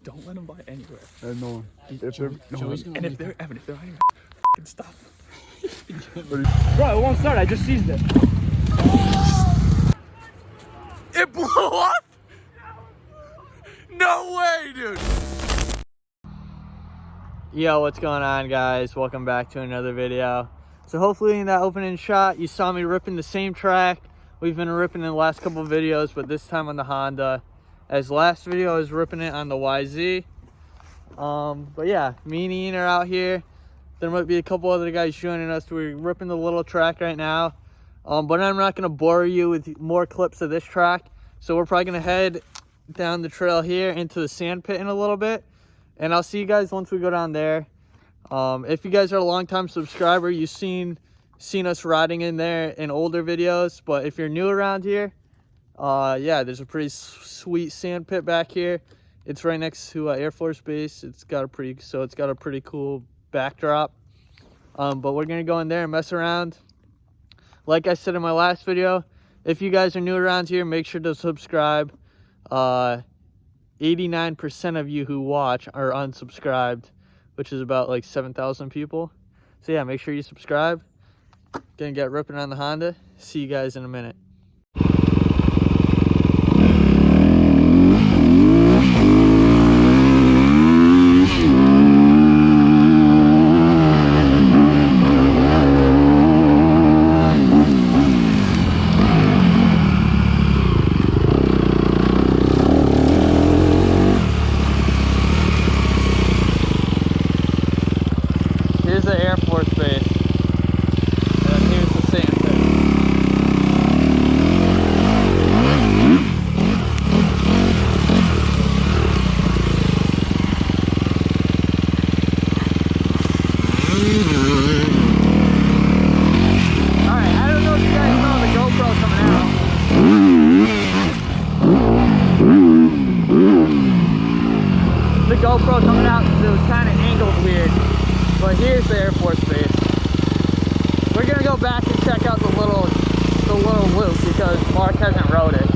Don't let them buy anywhere. No. And if they're hiding fucking stuff. Bro, it won't start. I just seized it. It blew up? No way, dude. Yo, what's going on, guys? Welcome back to another video. So hopefully in that opening shot you saw me ripping the same track we've been ripping in the last couple of videos, but this time on the Honda. As last video I was ripping it on the YZ. But yeah, me and Ian are out here. There might be a couple other guys joining us. We're ripping the little track right now, but I'm not going to bore you with more clips of this track. So we're probably going to head down the trail here into the sand pit in a little bit, and I'll see you guys once we go down there. If you guys are a long-time subscriber, you've seen us riding in there in older videos, but if you're new around here, yeah, there's a pretty sweet sand pit back here. It's right next to Air Force Base. It's got a pretty cool backdrop. But we're gonna go in there and mess around. Like I said in my last video, if you guys are new around here, make sure to subscribe. 89% of you who watch are unsubscribed, which is about like 7,000 people. So yeah, make sure you subscribe. Gonna get ripping on the Honda. See you guys in a minute. Here's the Air Force Base. And here's the sand pit. Alright, I don't know if you guys saw the Gopro coming out. The GoPro coming out because it was kind of angled weird. But here's the Air Force Base. We're gonna go back and check out the little loop because Mark hasn't rode it.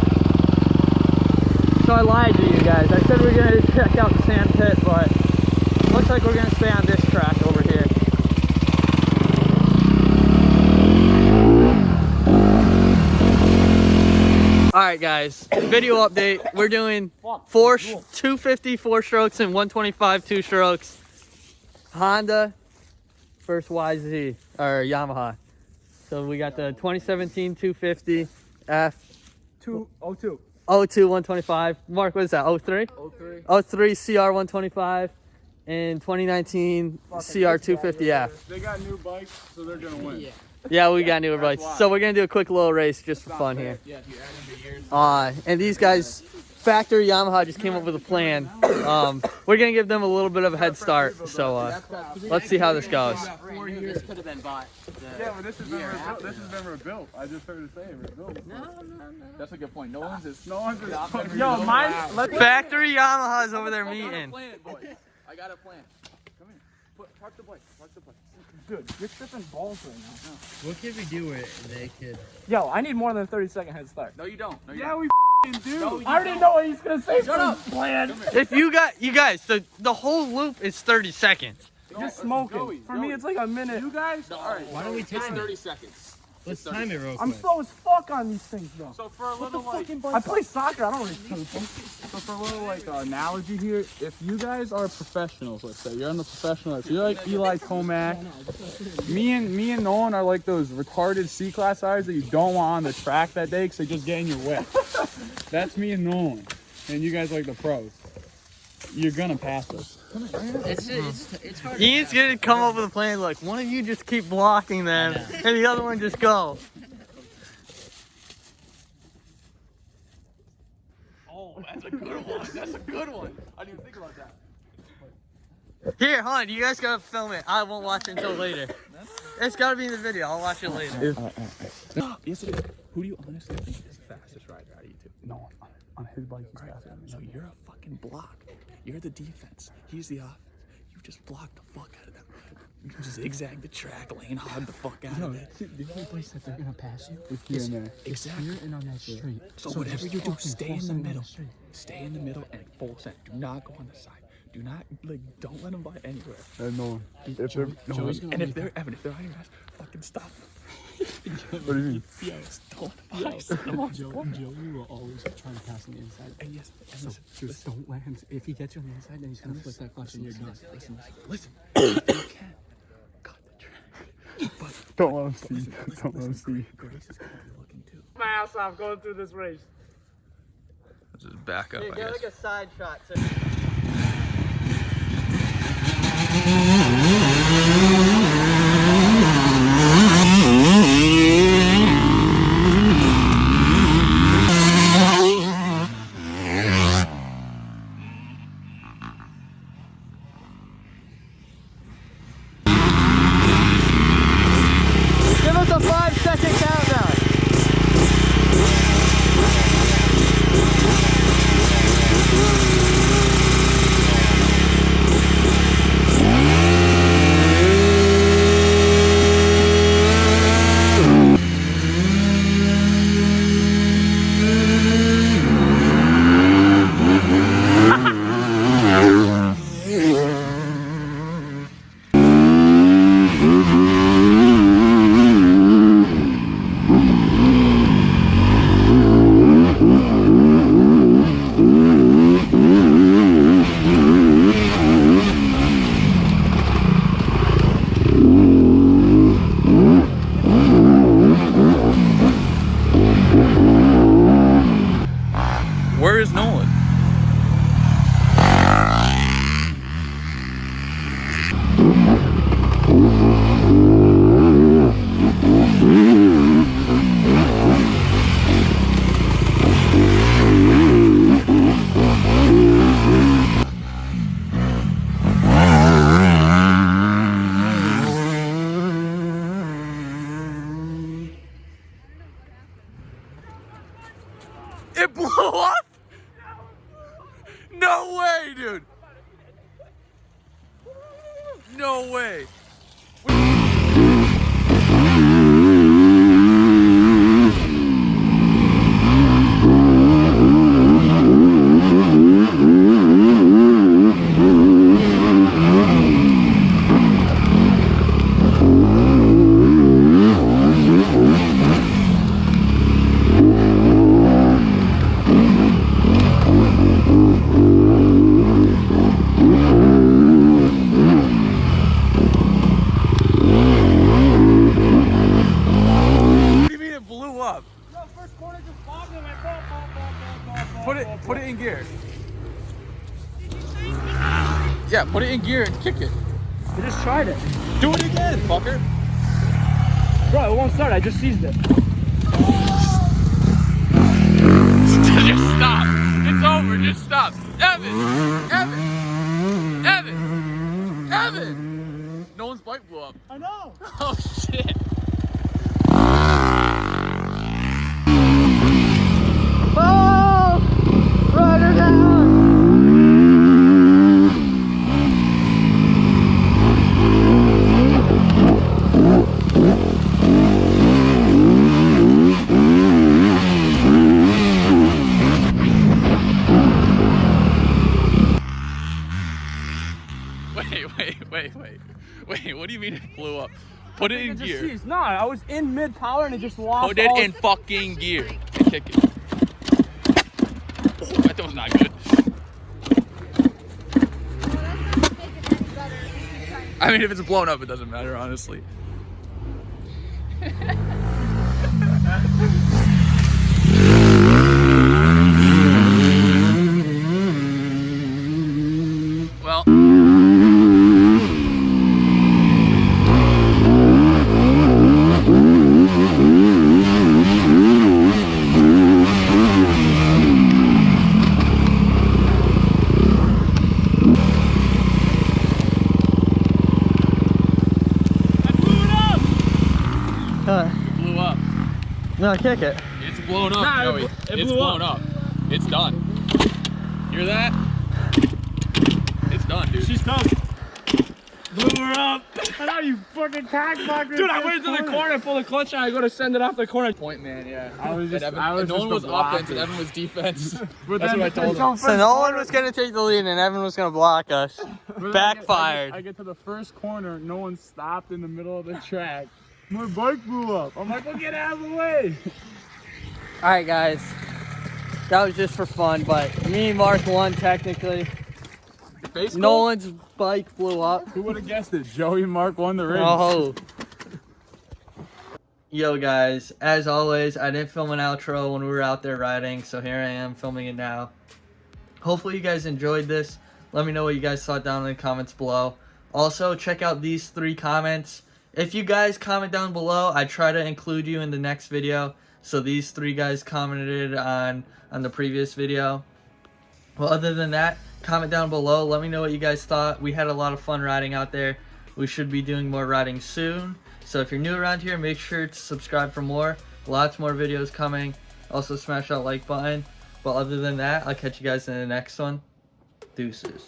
So I lied to you guys. I said we're gonna check out the sand pit, but looks like we're gonna stay on this track over here. Alright guys, video update. We're doing 250 4-strokes and 125 2-strokes. Honda versus YZ, or Yamaha. So we got the 2017 250F. 202. 02 125. Mark, what is that? 03? 03 CR125 and 2019 CR250F. They got new bikes, so they're gonna win. Yeah, we got newer bikes. So we're gonna do a quick little race just for fun here. Yeah, if you add in the years. And these guys, factory Yamaha, just came up with a plan. We're gonna give them a little bit of a head start. So let's see how this goes. This could have been bought. Yeah, but this has been rebuilt. I just heard it say rebuilt. No. That's a good point. No one's is Yo, mine. Factory Yamaha's over there meeting. I got a plan. Come here. Park the bike. Dude, you're tripping balls right now. What could we do where they could? Yo, I need more than a 30-second head start. No, you don't. No, you Yeah, don't. we do. I already know what he's gonna say. Shut up. Plan. If you guys, the whole loop is 30 seconds. You're smoking. For me, it's like a minute. You guys? Alright, Why don't we it's time 30 it? seconds. Let's time it real quick. I'm slow as fuck on these things, though. So for a little I play soccer. I don't really play them. So for a little analogy here, if you guys are professionals, let's say you're on the professional, so you're like Eli Tomac. Me and Nolan are like those retarded C-class riders that you don't want on the track that day because they just get in your way. That's me and Nolan, and you guys like the pros. You're gonna pass us. It's hard. Ian's gonna come up with a plan like, one of you just keep blocking them, and the other one just go. Oh, that's a good one. That's a good one. I didn't even think about that. Here, hon, you guys gotta film it. I won't watch it until later. It's gotta be in the video. I'll watch it later. Yes, it is. Who do you honestly think is the fastest rider out of you two? No, on his bike he's faster than me. So you're a fucking block. You're the defense. He's the offense. You just block the fuck out of them. You zigzag the track, lane hog the fuck out of it. The only place that they're gonna pass you Here and there. is here and on that street. So whatever you do, stay in the middle. Stay in the middle and full send. Do not go on the side. Do not, like, don't let them buy anywhere. No. If If they're, no, and if they're, Evan, if they're on your ass, fucking stop. what do you mean? Yo, don't buy. Send them on. Joey will always try to pass on the inside. And yes, and So listen, just don't let him. If he gets you on the inside, then he's gonna flip that clutch and you're done. listen. If you can, cut the track. But Don't let them see. Don't let them see. Grace is gonna be looking too. My ass off going through this race. Let's just back up, Dude, I get guess. like a side shot too. Give us a 5-second countdown. Where is Nolan? It blew up? No way, dude. No way. Put it in gear. Yeah, put it in gear and kick it. I just tried it. Do it again, fucker. Bro, it won't start. I just seized it. Just stop. It's over. Just stop. Evan. Nolan's bike blew up. I know. Oh shit. Oh! Run her down! Wait, what do you mean it blew up? Put it in gear. No, I was in mid power and it just lost. Put it in fucking gear and kick it. Oh, that was not good. I mean, if it's blown up, it doesn't matter, honestly. Well. It blew up. No, kick it. It's blown up, Nah, Joey. It's blown up. It's done. Hear that? It's done, dude. She's done. Blew her up. I know you fucking cockblocker. Dude, I went into the corner, pull the clutch, and I go to send it off the corner. Point man, yeah. I was just, And I was Nolan just was a offense and blocker. Evan was defense. But That's then what I told him. So Nolan was gonna take the lead and Evan was gonna block us. Backfired. I get to the first corner, no one stopped in the middle of the track. My bike blew up. I'm like, well, get out of the way. All right, guys. That was just for fun, but me and Mark won technically. Face Nolan's bike blew up. Who would have guessed it? Joey and Mark won the race. Oh. Yo guys, as always, I didn't film an outro when we were out there riding, so here I am filming it now. Hopefully you guys enjoyed this. Let me know what you guys thought down in the comments below. Also, check out these 3 comments. If you guys comment down below, I try to include you in the next video. So these 3 guys commented on the previous video. Well, other than that, comment down below. Let me know what you guys thought. We had a lot of fun riding out there. We should be doing more riding soon. So if you're new around here, make sure to subscribe for more. Lots more videos coming. Also smash that like button. But other than that, I'll catch you guys in the next one. Deuces.